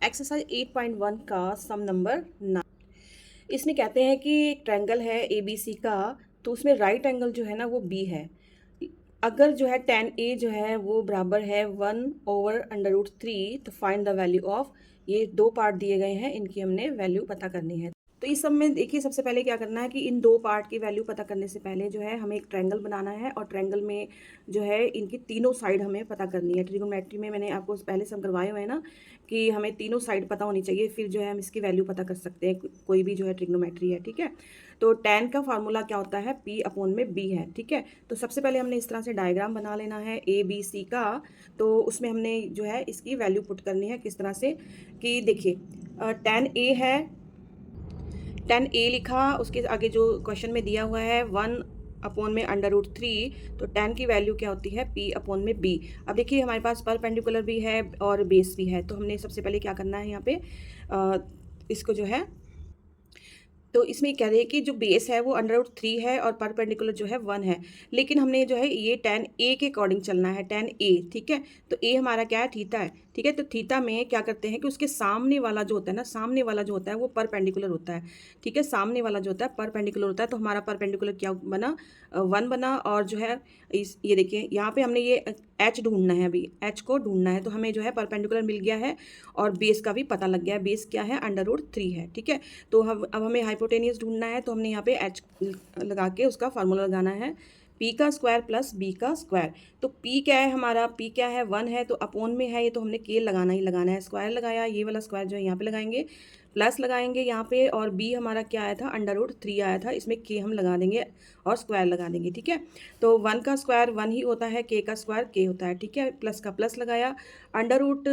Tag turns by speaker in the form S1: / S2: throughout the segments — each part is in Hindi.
S1: एक्सरसाइज 8.1 का सम नंबर 9। इसमें कहते हैं कि एक ट्रायंगल है ए बी सी का, तो उसमें राइट एंगल जो है ना वो बी है। अगर जो है tan ए जो है वो बराबर है 1/√3, तो फाइंड द वैल्यू ऑफ। ये दो पार्ट दिए गए हैं, इनकी हमने वैल्यू पता करनी है। तो इस सब में देखिए सबसे पहले क्या करना है कि इन दो पार्ट की वैल्यू पता करने से पहले जो है हमें एक ट्रायंगल बनाना है, और ट्रायंगल में जो है इनकी तीनों साइड हमें पता करनी है। ट्रिग्नोमेट्री में मैंने आपको पहले सम करवाए हुए हैं ना कि हमें तीनों साइड पता होनी चाहिए, फिर जो है हम इसकी वैल्यू पता कर सकते हैं, कोई भी जो है ट्रिग्नोमेट्री है। ठीक है, तो tan का फार्मूला क्या होता है, P/b है। ठीक है, तो सबसे पहले हमने इस तरह से डायग्राम बना लेना है ए बी सी का। तो उसमें हमने जो है इसकी वैल्यू पुट करनी है किस तरह से कि देखिए tan ए है, tan ए लिखा, उसके आगे जो क्वेश्चन में दिया हुआ है 1/√3, तो tan की वैल्यू क्या होती है P/b। अब देखिए हमारे पास परपेंडिकुलर भी है और बेस भी है, तो हमने सबसे पहले क्या करना है यहाँ पे इसको जो है, तो इसमें कह रहे हैं कि जो बेस है वो √3 है और परपेंडिकुलर जो है 1 है, लेकिन हमने जो है ये tan ए के अकॉर्डिंग चलना है, tan ए। ठीक है, तो ए हमारा क्या है, थीटा है। ठीक है, तो थीटा में क्या करते हैं कि उसके सामने वाला जो होता है ना, सामने वाला जो होता है वो परपेंडिकुलर होता है। ठीक है, सामने वाला जो होता है परपेंडिकुलर होता है, तो हमारा परपेंडिकुलर क्या बना, 1 बना। और जो है इस ये देखिए यहाँ पे हमने ये एच ढूंढना है, अभी एच को ढूंढना है, तो हमें जो है परपेंडिकुलर मिल गया है और बेस का भी पता लग गया है। बेस क्या है, √3 है। ठीक है, तो हम अब हमें हाइपोटेनियस ढूंढना है, तो हमने यहाँ पे एच लगा के उसका फार्मूला लगाना है, पी का स्क्वायर प्लस बी का स्क्वायर। तो पी क्या है हमारा, पी क्या है 1 है, तो अपोन में है ये, तो हमने के लगाना ही लगाना है। स्क्वायर लगाया, ये वाला स्क्वायर जो है यहाँ पे लगाएंगे, प्लस लगाएंगे यहाँ पे, और बी हमारा क्या आया था, √3 आया था, इसमें के हम लगा देंगे और स्क्वायर लगा देंगे। ठीक है, तो 1 का स्क्वायर 1 ही होता है, के का स्क्वायर के होता है। ठीक है, प्लस का प्लस लगाया, अंडर रूट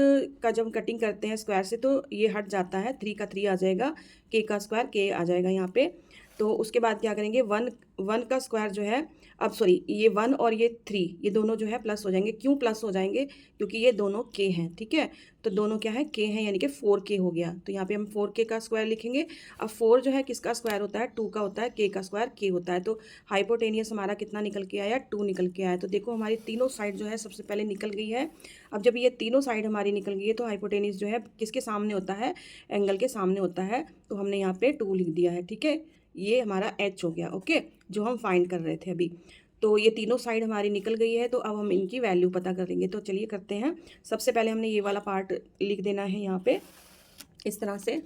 S1: का जब हम कटिंग करते हैं स्क्वायर से तो ये हट जाता है, 3 का 3 आ जाएगा, के का स्क्वायर के आ जाएगा यहाँ पे। तो उसके बाद क्या करेंगे, 1 का स्क्वायर जो है, अब सॉरी ये 1 और ये 3 ये दोनों जो है प्लस हो जाएंगे। क्यों प्लस हो जाएंगे, क्योंकि ये दोनों के हैं। ठीक है, तो दोनों क्या है, के हैं, यानी कि 4k हो गया। तो यहाँ पे हम 4k का स्क्वायर लिखेंगे। अब 4 जो है किसका स्क्वायर होता है, 2 का होता है, के का स्क्वायर के होता है। तो हाइपोटेनियस हमारा कितना निकल के आया, 2 निकल के आया। तो देखो हमारी तीनों साइड जो है सबसे पहले निकल गई है। अब जब ये तीनों साइड हमारी निकल गई है, तो हाइपोटेनियस जो है किसके सामने होता है, एंगल के सामने होता है, तो हमने यहाँ पे 2 लिख दिया है। ठीक है, ये हमारा एच हो गया। ओके, जो हम फाइंड कर रहे थे अभी। तो ये तीनों साइड हमारी निकल गई है, तो अब हम इनकी वैल्यू पता करेंगे। तो चलिए करते हैं। सबसे पहले हमने ये वाला पार्ट लिख देना है यहाँ पे इस तरह से।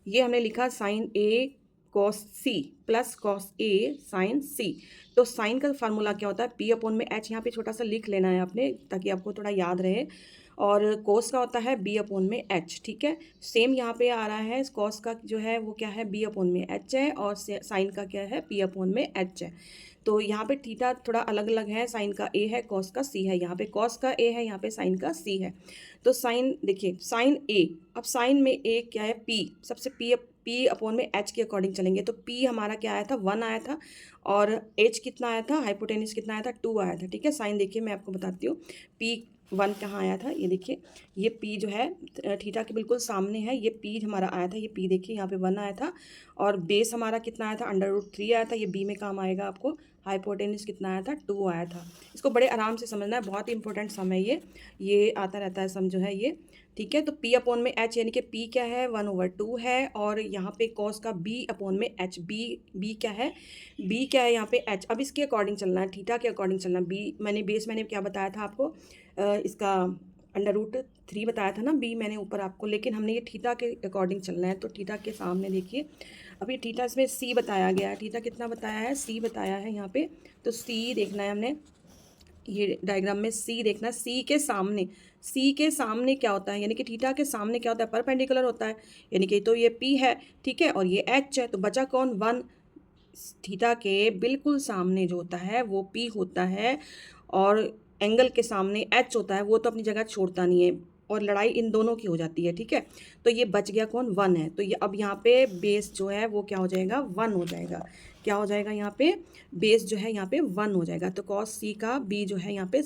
S1: ये हमने लिखा sign A cos C plus cos A sign सी। तो साइन का फार्मूला क्या होता है, P/h। यहाँ पे छोटा सा लिख लेना है आपने, ताकि आपको थोड़ा याद रहे। और कोस का होता है B/h। ठीक है, सेम यहाँ पे आ रहा है, कॉस का जो है वो क्या है, B/h है, और साइन का क्या है, P/h है। तो यहाँ पे थीटा थोड़ा अलग अलग है, साइन का ए है, कॉस का सी है। यहाँ पे कॉस का ए है, यहाँ पे साइन का सी है। तो साइन देखिए, साइन ए, अब साइन में ए क्या है, पी। सबसे P/h के अकॉर्डिंग चलेंगे, तो P हमारा क्या आया था, 1 आया था, और H कितना आया था, हाइपोटेनियस कितना आया था, 2 आया था। ठीक है, साइन देखिए मैं आपको बताती हूँ, P1 कहाँ आया था, ये देखिए, ये P जो है थीटा के बिल्कुल सामने है, ये P हमारा आया था, ये P देखिए यहाँ पे 1 आया था, और बेस हमारा कितना आया था, √3 आया था, ये B में काम आएगा आपको। हाइपोटेनियस कितना आया था, 2 आया था। इसको बड़े आराम से समझना है, बहुत ही इंपॉर्टेंट सम है ये आता रहता है सम जो है ये। ठीक है, तो P/h यानी कि P क्या है, 1/2 है, और यहाँ पे कॉस का B/h, B क्या है, B क्या है यहाँ पे h। अब इसके अकॉर्डिंग चलना है, थीटा के अकॉर्डिंग चलना है। बेस मैंने क्या बताया था आपको, इसका √3 बताया था ना, B मैंने ऊपर आपको, लेकिन हमने ये थीटा के अकॉर्डिंग चलना है। तो थीटा के सामने देखिए, अभी थीटा इसमें C बताया गया है, थीटा कितना बताया है, C बताया है यहाँ पे। तो C देखना है हमने, ये डायग्राम में C देखना है, C के सामने क्या होता है, यानी कि थीटा के सामने क्या होता है, परपेंडिकुलर होता है, यानी कि तो ये P है। ठीक है, और ये H है, तो बचा कौन, 1। थीटा के बिल्कुल सामने जो होता है वो P होता है, और एंगल के सामने H होता है, वो तो अपनी जगह छोड़ता नहीं है, और लड़ाई इन दोनों की हो जाती है। ठीक है, तो ये बच गया कौन, 1 है। तो ये अब यहाँ पे बेस जो है वो क्या हो जाएगा, 1 हो जाएगा। क्या हो जाएगा यहाँ पे, बेस जो है यहाँ पे 1 हो जाएगा। तो कॉस सी का B जो है यहाँ पे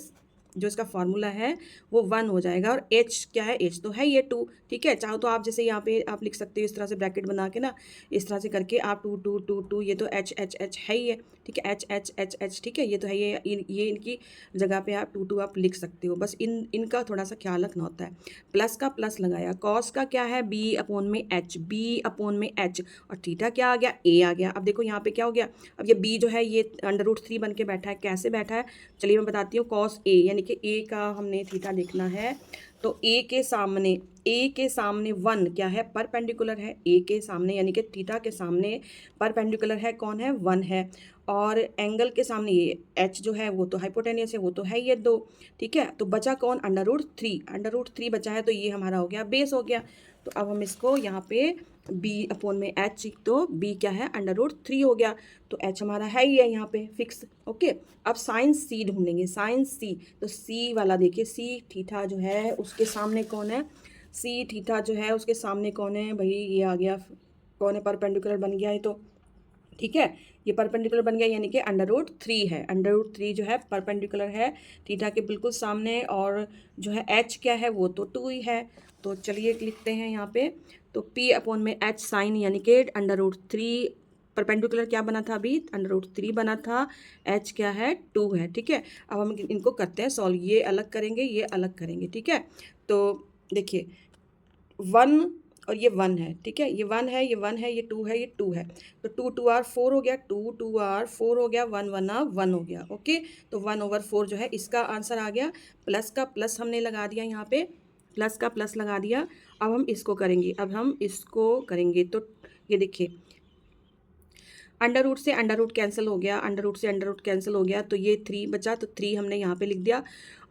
S1: जो इसका फार्मूला है वो 1 हो जाएगा। और एच क्या है, एच तो है ये 2, ठीक है। चाहो तो आप जैसे यहाँ पे आप लिख सकते हो इस तरह से ब्रैकेट बना के ना, इस तरह से करके आप 2 2 2 2, ये तो एच एच एच है ही है, ठीक है, एच एच एच एच, ठीक है, ये तो है ये इनकी जगह पे आप 2 2 आप लिख सकते हो। बस इनका थोड़ा सा ख्याल रखना होता है। प्लस का प्लस लगाया, कॉस का क्या है बी अपॉन में एच, बी अपॉन में एच, और थीटा क्या आ गया, ए आ गया। अब देखो यहाँ पे क्या हो गया, अब ये बी जो है ये √3 बन के बैठा है। कैसे बैठा है, चलिए मैं बताती हूँ। कॉस ए यानी कि ए का हमने थीटा देखना है, तो ए के सामने 1 क्या है, परपेंडिकुलर है। ए के सामने यानी कि थीटा के सामने परपेंडिकुलर है, कौन है, 1 है। और एंगल के सामने ये एच जो है वो तो हाइपोटेनियस है, वो तो है ये 2, ठीक है। तो बचा कौन, √3 बचा है, तो ये हमारा हो गया बेस हो गया। तो अब हम इसको यहाँ पे बी अपॉन में एच, तो बी क्या है, √3 हो गया। तो एच हमारा है ही है यहाँ पे फिक्स, ओके। अब साइन सी ढूंढेंगे, साइन सी, तो सी वाला देखिए, सी थीटा जो है उसके सामने कौन है, सी थीटा जो है उसके सामने कौन है भाई, ये आ गया, कौन है, परपेंडिकुलर बन गया है, तो ठीक है, ये परपेंडिकुलर बन गया यानी कि √3 है। √3 जो है परपेंडिकुलर है थीटा के बिल्कुल सामने, और जो है एच क्या है, वो तो 2 ही है। तो चलिए लिखते हैं यहाँ पे, तो P अपॉन में एच साइन यानी कि √3, परपेंडिकुलर क्या बना था अभी, √3 बना था, एच क्या है, 2 है, ठीक है। अब हम इनको करते हैं सॉल्व, ये अलग करेंगे, ये अलग करेंगे, ठीक है। तो देखिए 1 और ये 1 है, ठीक है, ये 1 है, ये 1 है, ये 2 है, ये 2 है। तो 2 2 R 4 हो गया, 2 2 R 4 हो गया, 1 1 R 1 हो गया, ओके। तो 1/4 जो है इसका आंसर आ गया। प्लस का प्लस हमने लगा दिया यहाँ पे, प्लस का प्लस लगा दिया। अब हम इसको करेंगे, तो ये देखिए √ से √ कैंसिल हो गया, √ से √ कैंसिल हो गया, तो ये 3 बचा, तो 3 हमने यहाँ पे लिख दिया,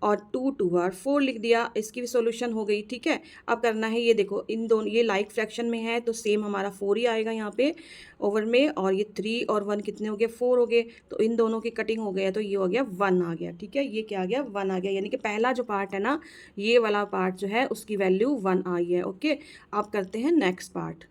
S1: और 2 2 R 4 लिख दिया। इसकी भी सॉल्यूशन हो गई, ठीक है। अब करना है, ये देखो इन दोनों ये लाइक फ्रैक्शन में है, तो सेम हमारा 4 ही आएगा यहाँ पे ओवर में, और ये 3 और 1 कितने हो गए, 4 हो गए। तो इन दोनों की कटिंग हो गया, तो ये हो गया 1 आ गया, ठीक है, ये क्या आ गया, 1 आ गया। यानी कि पहला जो पार्ट है ना, ये वाला पार्ट जो है उसकी वैल्यू 1 आई है, ओके। अब करते हैं नेक्स्ट पार्ट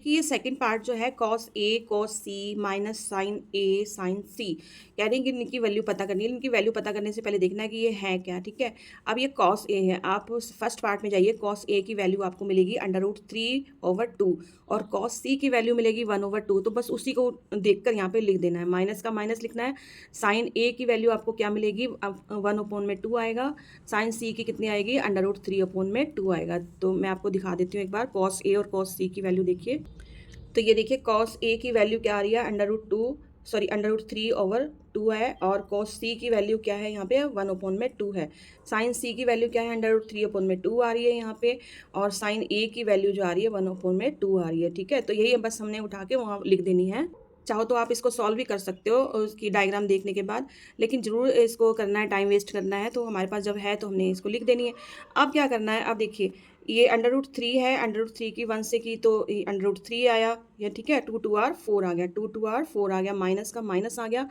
S1: कि ये सेकंड पार्ट जो है cos A cos C minus sign A sign सी, कह रहे हैं कि इनकी वैल्यू पता करनी है। इनकी वैल्यू पता करने से पहले देखना है कि ये है क्या, ठीक है। अब ये कॉस ए है, आप फर्स्ट पार्ट में जाइए, कॉस ए की वैल्यू आपको मिलेगी √3/2, और कॉस सी की वैल्यू मिलेगी 1/2। तो बस उसी को देखकर यहाँ पे लिख देना है, माइनस का माइनस लिखना है। साइन ए की वैल्यू आपको क्या मिलेगी, 1/2 आएगा। साइन सी की कितनी आएगी, √3/2 आएगा। तो मैं आपको दिखा देती हूँ एक बार, कॉस ए और कॉस सी की वैल्यू देखिए। तो ये देखिए कॉस ए की वैल्यू क्या आ रही है, √3/2 है, और कॉस सी की वैल्यू क्या है यहाँ पे, 1/2 है। साइन सी की वैल्यू क्या है, √3/2 आ रही है यहाँ पे, और साइन ए की वैल्यू जो आ रही है 1/2 आ रही है, ठीक है। तो यही बस हमने उठा के वहाँ लिख देनी है। चाहो तो आप इसको सॉल्व भी कर सकते हो उसकी डायग्राम देखने के बाद, लेकिन ज़रूर इसको करना है, टाइम वेस्ट करना है, तो हमारे पास जब है तो हमने इसको लिख देनी है। अब क्या करना है, अब देखिए ये √3 है, √3 की 1 से की तो √3 आया, ये ठीक है। 2 2 R 4 आ गया, 2 2 R 4 आ गया, माइनस का माइनस आ गया।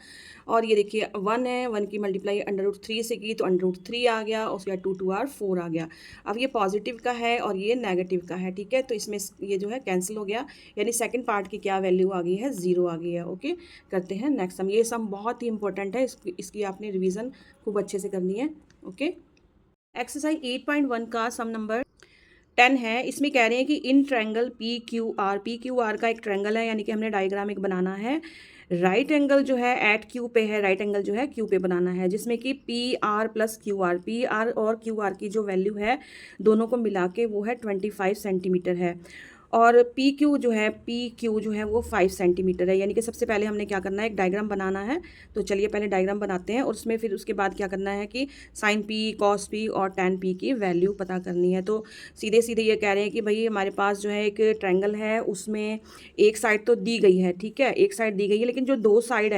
S1: और ये देखिए 1 है, 1 की मल्टीप्लाई √3 से की तो √3 आ गया, उसके बाद 2 2 R 4 आ गया। अब ये पॉजिटिव का है और ये नेगेटिव का है, ठीक है। तो इसमें ये जो है कैंसिल हो गया, यानी सेकंड पार्ट की क्या वैल्यू आ गई है, 0 आ गई है, ओके। करते हैं नेक्स्ट सम। ये सम बहुत ही इंपॉर्टेंट है, इसकी आपने रिविज़न खूब अच्छे से करनी है, ओके। एक्सरसाइज 8.1 का सम नंबर 10 है। इसमें कह रहे हैं कि इन ट्रायंगल PQR का एक ट्रायंगल है, यानी कि हमने डायग्राम एक बनाना है। राइट एंगल जो है एट क्यू पे है, राइट एंगल जो है क्यू पे बनाना है, जिसमें कि PR + QR, PR और QR की जो वैल्यू है दोनों को मिला के वो है 25 सेंटीमीटर है, और PQ जो है वो 5 सेंटीमीटर है। यानी कि सबसे पहले हमने क्या करना है, एक डायग्राम बनाना है। तो चलिए पहले डायग्राम बनाते हैं, और उसमें फिर उसके बाद क्या करना है कि साइन P कॉस P और tan P की वैल्यू पता करनी है। तो सीधे सीधे ये कह रहे हैं कि भाई हमारे पास जो है एक ट्रायंगल है, उसमें एक साइड तो दी गई है, ठीक है, एक साइड दी गई है, लेकिन जो दो साइड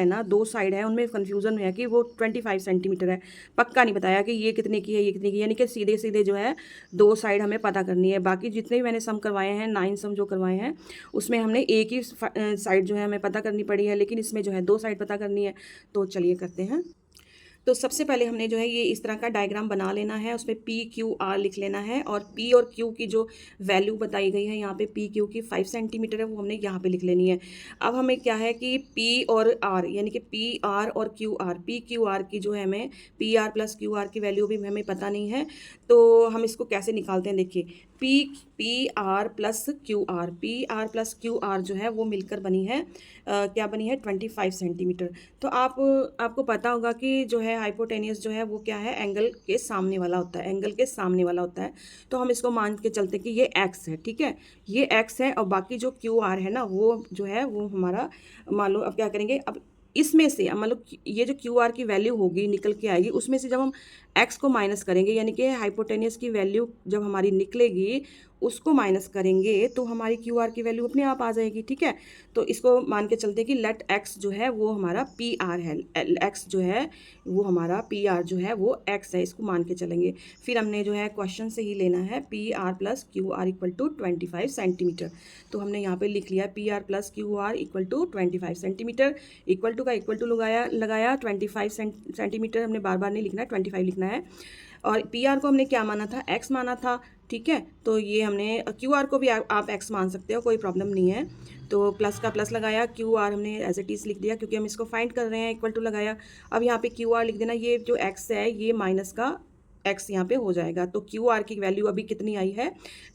S1: है उनमें कन्फ्यूज़न है कि वो 25 सेंटीमीटर है, पक्का नहीं बताया कि ये कितने की है, ये कितने की। यानी कि सीधे सीधे जो है दो साइड हमें पता करनी है। बाकी जितने भी मैंने सम करवाए हैं, 9 सम जो करवाए हैं, उसमें हमने एक ही साइड जो है हमें पता करनी पड़ी है, लेकिन इसमें जो है दो साइड पता करनी है। तो चलिए करते हैं। तो सबसे पहले हमने जो है ये इस तरह का डायग्राम बना लेना है, उसमें पी क्यू आर लिख लेना है, और पी और क्यू की जो वैल्यू बताई गई है यहाँ पे पी क्यू की 5 सेंटीमीटर है, वो हमने यहाँ पे लिख लेनी है। अब हमें क्या है कि पी और आर यानी कि पी आर और Q R, P Q R की जो है हमें P R plus Q are की वैल्यू भी हमें पता नहीं है, तो हम इसको कैसे निकालते हैं। देखिए P P R plus Q are, P R plus Q are जो है वो मिलकर बनी है क्या बनी है 25 सेंटीमीटर। तो आपको पता होगा कि जो है हाइपोटेनियस जो है वो क्या है, एंगल के सामने वाला होता है, एंगल के सामने वाला होता है। तो हम इसको मान के चलते कि ये एक्स है, ठीक है, ये एक्स है, और बाकी जो क्यू आर है ना वो जो है वो हमारा, मान लो अब क्या करेंगे, अब इसमें से मान लो ये जो क्यू आर की वैल्यू होगी निकल के आएगी, उसमें से जब हम एक्स को माइनस करेंगे, यानी कि हाइपोटेनियस की वैल्यू जब हमारी निकलेगी उसको माइनस करेंगे तो हमारी क्यू आर की वैल्यू अपने आप आ जाएगी, ठीक है। तो इसको मान के चलते कि लेट एक्स जो है वो हमारा पी आर है, एक्स जो है वो हमारा पी आर जो है वो एक्स है, इसको मान के चलेंगे। फिर हमने जो है क्वेश्चन से ही लेना है P R plus Q R equal to 25 centimetre. तो हमने यहाँ पे लिख लिया P R plus Q R equal to 25 centimetre, equal to का इक्वल टू लगाया 25 सेंटीमीटर, हमने बार बार नहीं लिखना है, 25 लिखना है। और पी आर को हमने क्या माना था, एक्स माना था, ठीक है। तो ये हमने क्यू आर को भी आप एक्स मान सकते हो, कोई प्रॉब्लम नहीं है। तो प्लस का प्लस लगाया, क्यू आर हमने एज इट इज़ लिख दिया क्योंकि हम इसको फाइंड कर रहे हैं, इक्वल टू लगाया। अब यहाँ पे क्यू आर लिख देना, ये जो एक्स है ये माइनस का एक्स यहाँ पे हो जाएगा। तो क्यू आर की वैल्यू अभी कितनी आई है,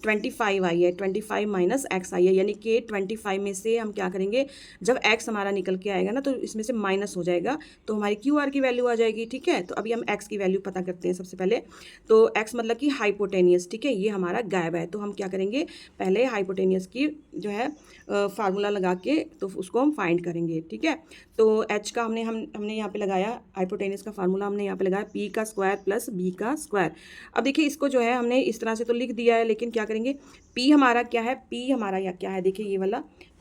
S1: 25 आई है, 25 माइनस एक्स आई है, यानी कि 25 में से हम क्या करेंगे, जब एक्स हमारा निकल के आएगा ना तो इसमें से माइनस हो जाएगा, तो हमारी क्यू आर की वैल्यू आ जाएगी, ठीक है। तो अभी हम एक्स की वैल्यू पता करते हैं सबसे पहले। तो एक्स मतलब कि हाइपोटेनियस, ठीक है, ये हमारा गायब है, तो हम क्या करेंगे, पहले हाइपोटेनियस की जो है फार्मूला लगा के तो उसको हम फाइंड करेंगे, ठीक है। तो एच का हमने यहाँ पे लगाया, हाइपोटेनियस का फार्मूला हमने यहाँ पे लगाया पी का स्क्वायर प्लस बी का स्क्वायर। अब देखिए इसको जो है हमने इस तरह से तो लिख दिया है, लेकिन क्या करेंगे, पी हमारा क्या है, पी हमारा या क्या है, देखिए ये वाला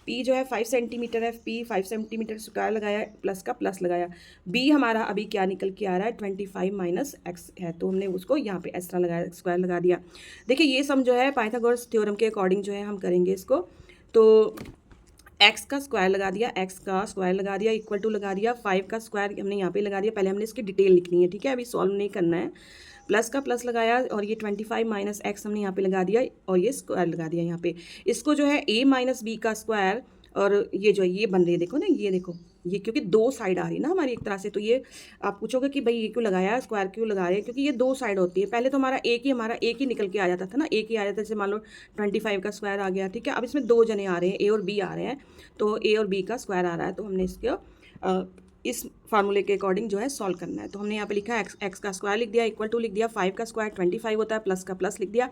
S1: पी जो है 5 सेंटीमीटर है, पी 5 सेंटीमीटर स्क्वायर लगाया, प्लस का प्लस लगाया। बी हमारा अभी क्या निकल के आ रहा है 25 माइनस एक्स है, तो हमने उसको यहाँ पे एक्स्ट्रा लगाया, स्क्वायर लगा दिया। देखिए ये सम जो है पाइथागोरस थ्योरम के अकॉर्डिंग जो है हम करेंगे इसको। तो एक्स का स्क्वायर लगा दिया, एक्स का स्क्वायर लगा दिया, इक्वल टू लगा दिया, 5 का स्क्वायर हमने यहाँ पे लगा दिया, पहले हमने इसकी डिटेल लिखनी है, ठीक है, अभी सॉल्व नहीं करना है। प्लस का प्लस लगाया और ये 25 माइनस एक्स हमने यहाँ पे लगा दिया और ये स्क्वायर लगा दिया यहाँ पे। इसको जो है ए माइनस बी का स्क्वायर, और ये जो है ये बन रही है, देखो ना, ये देखो ये क्योंकि दो साइड आ रही है ना हमारी एक तरह से, तो ये आप पूछोगे कि भाई ये क्यों लगाया, स्क्वायर क्यों लगा रहे हैं, क्योंकि ये दो साइड होती है। पहले तो हमारा एक ही निकल के आ जाता था ना, एक ही आ जाता था, जैसे मान लो 25 का स्क्वायर आ गया, ठीक है। अब इसमें दो जने आ रहे हैं, ए और बी आ रहे हैं, तो ए और बी का स्क्वायर आ रहा है, तो हमने इसको इस फार्मूले के अकॉर्डिंग जो है सॉल्व करना है। तो हमने यहाँ पे लिखा है एक्स का स्क्वायर लिख दिया, इक्वल टू लिख दिया, 5 का स्क्वायर 25 होता है, प्लस का प्लस लिख दिया।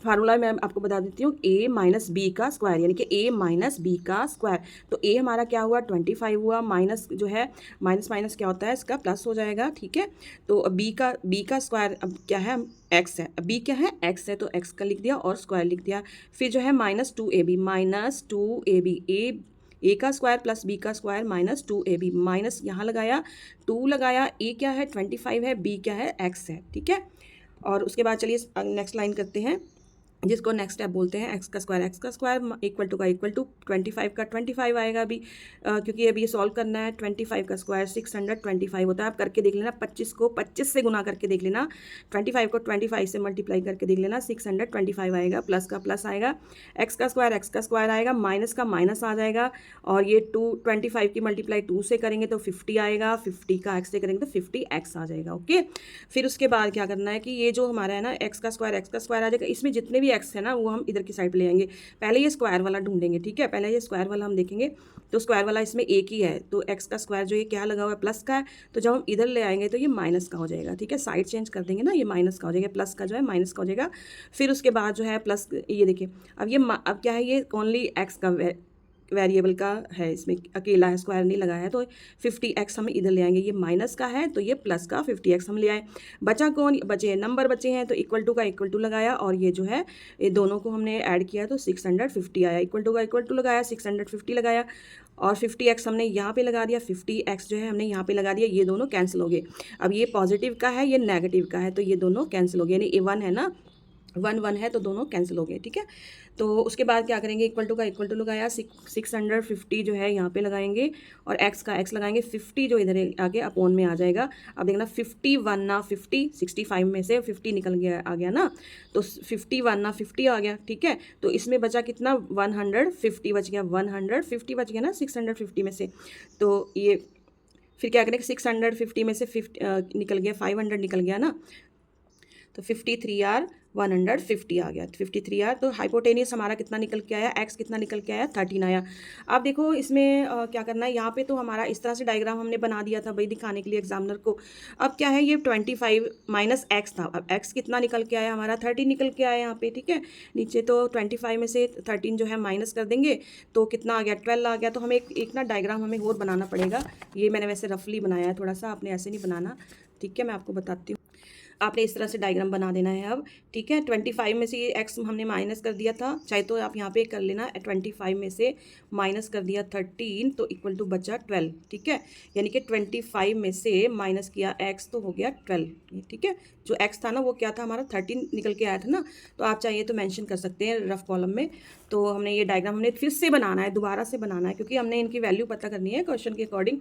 S1: फार्मूला मैं आपको बता देती हूँ, ए माइनस बी का स्क्वायर, यानी कि ए माइनस बी का स्क्वायर। तो ए हमारा क्या हुआ 25 हुआ, माइनस जो है माइनस माइनस क्या होता है इसका प्लस हो जाएगा, ठीक है। तो बी का स्क्वायर अब क्या है, एक्स है, बी क्या है एक्स है, तो एक्स का लिख दिया और स्क्वायर लिख दिया। फिर जो है माइनस 2ab, माइनस 2ab, ए का स्क्वायर प्लस बी का स्क्वायर माइनस 2ab, माइनस यहाँ लगाया 2 लगाया, ए क्या है 25 है, बी क्या है एक्स है, ठीक है। और उसके बाद चलिए नेक्स्ट लाइन करते हैं, जिसको नेक्स्ट स्टेप बोलते हैं, एक्स का स्क्वायर इक्वल टू का इक्वल टू 25 का 25 आएगा अभी, क्योंकि अभी ये सॉल्व करना है। 25 का स्क्वायर 625 होता है, आप करके देख लेना, 25 को 25 से गुना करके देख लेना, 25 को 25 से मल्टीप्लाई करके देख लेना, 625 आएगा, प्लस का प्लस आएगा, एक्स का स्क्वायर आएगा, माइनस का माइनस आ जाएगा, और ये 25 की मल्टीप्लाई 2 से करेंगे तो 50 आएगा, 50 का एक्स से करेंगे तो 50x आ जाएगा, ओके। फिर उसके बाद क्या करना है कि ये जो हमारा है ना एक्स का स्क्वायर आ जाएगा, इसमें जितने भी एक्स है ना वो हम इधर की साइड पे ले आएंगे, पहले ये स्क्वायर वाला ढूंढेंगे, ठीक है, पहले ये स्क्वायर वाला हम देखेंगे। तो स्क्वायर वाला इसमें एक ही है, तो एक्स का स्क्वायर जो ये क्या लगा हुआ है प्लस का है, तो जब हम इधर ले आएंगे तो ये माइनस का हो जाएगा, ठीक है, साइड चेंज कर देंगे ना, ये माइनस का हो जाएगा, प्लस का जो है माइनस का हो जाएगा। फिर उसके बाद जो है प्लस, ये देखिए अब क्या है, ये ओनली एक्स का वेरिएबल का है, इसमें अकेला है, स्क्वायर नहीं लगाया है, तो 50x हम इधर ले आएंगे, ये माइनस का है तो ये प्लस का 50x हम ले आए। बचे नंबर बचे हैं, तो इक्वल टू लगाया, और ये जो है ये दोनों को हमने ऐड किया तो 650 आया, इक्वल टू लगाया, 650 लगाया, और 50x हमने यहाँ पे लगा दिया, 50x जो है हमने यहाँ पे लगा दिया, ये दोनों कैंसिल हो गए। अब ये पॉजिटिव का है, ये नेगेटिव का है, तो ये दोनों कैंसिल हो गए, यानी A1 है ना, 1 1 है तो दोनों कैंसिल हो गए, ठीक है। तो उसके बाद क्या करेंगे, इक्वल टू का इक्वल टू लगाया, 650 जो है यहाँ पे लगाएंगे और एक्स का एक्स लगाएंगे, 50 जो इधर आगे अपॉन में आ जाएगा। अब देखना 51 ना 50, 65 में से 50 निकल गया, आ गया ना, तो 51 ना 50 आ गया, ठीक है। तो इसमें बचा कितना, 150 बच गया, 150 बच गया ना 650 में से। तो ये फिर क्या करेंगे, 650 में से 50 निकल गया, 500 निकल गया ना, तो 53 आर 150 आ गया, 53 आर। तो हाइपोटेनियस हमारा कितना निकल के आया, एक्स कितना निकल के आया, 13 आया। अब देखो इसमें क्या करना है, यहाँ पे तो हमारा इस तरह से डायग्राम हमने बना दिया था भाई दिखाने के लिए एग्जामिनर को। अब क्या है, ये 25 माइनस एक्स था, अब एक्स कितना निकल के आया हमारा, 30 निकल के आया यहाँ पे, ठीक है। नीचे तो 25 में से 13 जो है माइनस कर देंगे तो कितना आ गया, 12 आ गया। तो हमें एक ना डायग्राम हमें और बनाना पड़ेगा। ये मैंने वैसे रफली बनाया है थोड़ा सा, आपने ऐसे नहीं बनाना, ठीक है। मैं आपको बताती हूँ, आपने इस तरह से डायग्राम बना देना है अब, ठीक है। 25 में से ये एक्स हमने माइनस कर दिया था, चाहे तो आप यहाँ पे कर लेना, 25 में से माइनस कर दिया 13 तो इक्वल टू बचा 12, ठीक है। यानी कि 25 में से माइनस किया एक्स तो हो गया 12, ठीक है। जो एक्स था ना वो क्या था हमारा, 13 निकल के आया था ना। तो आप चाहिए तो मेंशन कर सकते हैं रफ कॉलम में। तो हमने ये डायग्राम हमने फिर से बनाना है, दोबारा से बनाना है, क्योंकि हमने इनकी वैल्यू पता करनी है क्वेश्चन के अकॉर्डिंग।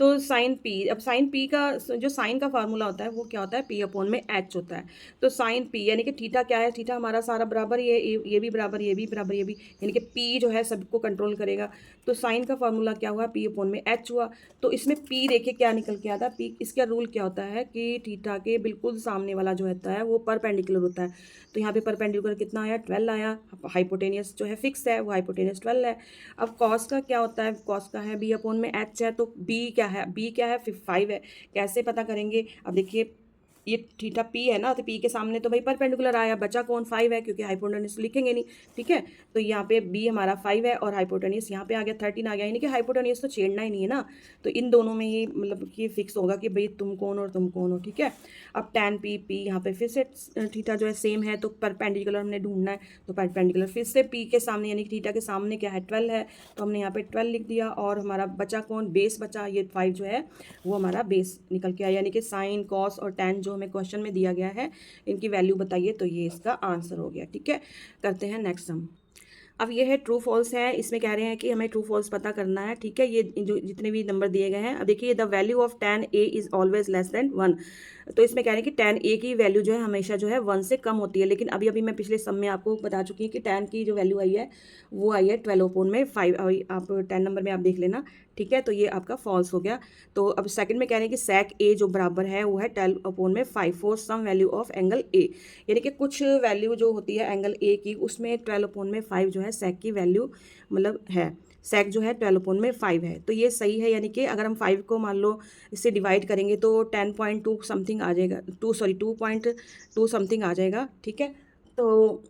S1: तो साइन पी, अब साइन पी का जो साइन का फार्मूला होता है वो क्या होता है, पी अपॉन में एच होता है। तो साइन पी यानी कि थीटा क्या है, थीटा हमारा सारा बराबर, ये भी बराबर, ये भी बराबर, ये भी, यानी कि पी जो है सबको कंट्रोल करेगा। तो साइन का फार्मूला क्या हुआ, पी अपॉन में एच हुआ। तो इसमें पी देखिए क्या निकल के आता है, पी इसका रूल क्या होता है कि थीटा के बिल्कुल सामने वाला जो होता है वो परपेंडिकुलर होता है। तो यहाँ पे परपेंडिकुलर कितना आया, 12 आया। हाइपोटेनियस जो है फिक्स है, वो हाइपोटेनियस 12 है। अब कॉस का क्या होता है, कॉस का है बी अपॉन में एच है, तो बी क्या है, बी क्या है 5 है। कैसे पता करेंगे, अब देखिए ये थीटा पी है ना, तो पी के सामने तो भाई परपेंडिकुलर आया, बचा कौन, 5 है, क्योंकि हाइपोटेनियस लिखेंगे नहीं, ठीक है। तो यहाँ पे बी हमारा 5 है और हाइपोटेनियस यहाँ पे आ गया 13 आ गया, यानी कि हाइपोटेनियस तो छेड़ना ही नहीं है ना। तो इन दोनों में ही मतलब कि फिक्स होगा कि भाई तुम कौन और तुम कौन हो, ठीक है। अब tan पी, पी यहाँ पे फिर से थीटा जो है सेम है, तो परपेंडिकुलर हमने ढूंढना है। तो परपेंडिकुलर फिर से पी के सामने यानी कि थीटा के सामने क्या है, 12 है, तो हमने यहाँ पे 12 लिख दिया। और हमारा बचा कौन, बेस बचा, ये 5 जो है वो हमारा बेस निकल के आया। यानी कि साइन, कॉस और tan जो हमें क्वेश्चन में दिया गया है, इनकी वैल्यू बताइए, तो ये इसका आंसर हो गया, ठीक है। करते हैं नेक्स्ट सम। अब ये है ट्रू फॉल्स है, इसमें कह रहे हैं कि हमें ट्रू फॉल्स पता करना है, ठीक है। ये जो जितने भी नंबर दिए गए हैं, अब देखिए the value of tan a is always less than 1। तो इसमें कह रहे हैं कि tan a की वैल्यू जो है हमेशा जो है 1 से कम होती है। लेकिन अभी अभी मैं पिछले सम में आपको बता चुकी हूँ कि tan की जो वैल्यू आई है वो आई है 12 अपॉन में 5। आप 10 नंबर में आप देख लेना, ठीक है। तो ये आपका फॉल्स हो गया। तो अब सेकंड में कह रहे हैं कि सेक ए जो बराबर है वो है 12 अपॉन में 5 for some value of angle A. यानी कि कुछ वैल्यू जो होती है एंगल ए की, उसमें 12 अपॉन में 5 जो है सेक की वैल्यू मतलब है। सेक जो है 12 अपॉन में 5 है, तो ये सही है। यानी कि अगर हम 5 को मान लो इससे डिवाइड करेंगे तो 10.2 समथिंग आ जाएगा, 2.2 समथिंग आ जाएगा, ठीक है। तो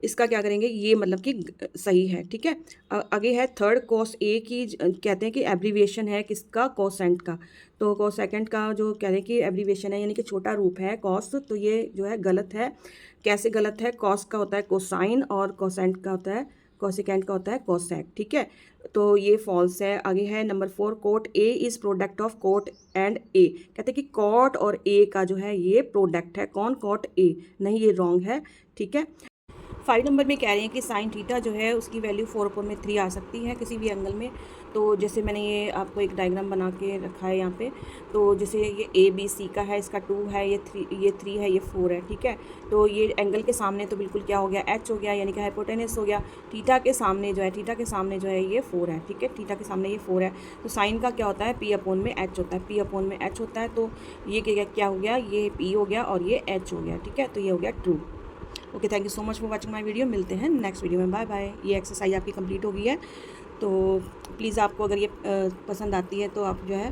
S1: इसका क्या करेंगे, ये मतलब कि सही है, ठीक है। आगे है थर्ड, कॉस ए की कहते हैं कि एब्रीविएशन है किसका, कोसेंट का। तो कोसेकेंट का जो कह रहे हैं कि एब्रीविएशन है यानी कि छोटा रूप है कॉस, तो ये जो है गलत है। कैसे गलत है, कॉस का होता है कोसाइन और कोसेंट का होता है, कोसिकेंट का होता है कोसेक, ठीक है। तो ये फॉल्स है। आगे है number 4, quote A is product of quote and A. कहते हैं कि कॉट और ए का जो है ये प्रोडक्ट है, कौन, कॉट ए, नहीं ये रॉन्ग है, ठीक है। 5 नंबर में कह रहे हैं कि साइन थीटा जो है उसकी वैल्यू 4 अपॉन में 3 आ सकती है किसी भी एंगल में। तो जैसे मैंने ये आपको एक डायग्राम बना के रखा है यहाँ पे, तो जैसे ये ए बी सी का है, इसका 2 है, ये 3 है, ये 4 है, ठीक है। तो ये एंगल के सामने तो बिल्कुल क्या हो गया, एच हो गया, यानी कि हाइपोटेनस हो गया। थीटा के सामने जो है, थीटा के सामने जो है ये 4 है, ठीक है। थीटा के सामने ये 4 है, तो साइन का क्या होता है, पी अपॉन में एच होता है, पी अपॉन में एच होता है। तो ये क्या हो गया, ये पी हो गया और ये एच हो गया, ठीक है। तो ये हो गया true. Okay, thank you so much for watching my video. मिलते हैं नेक्स्ट वीडियो में, बाय बाय। ये एक्सरसाइज आपकी कंप्लीट हो गई है, तो प्लीज़ आपको अगर ये पसंद आती है तो आप जो है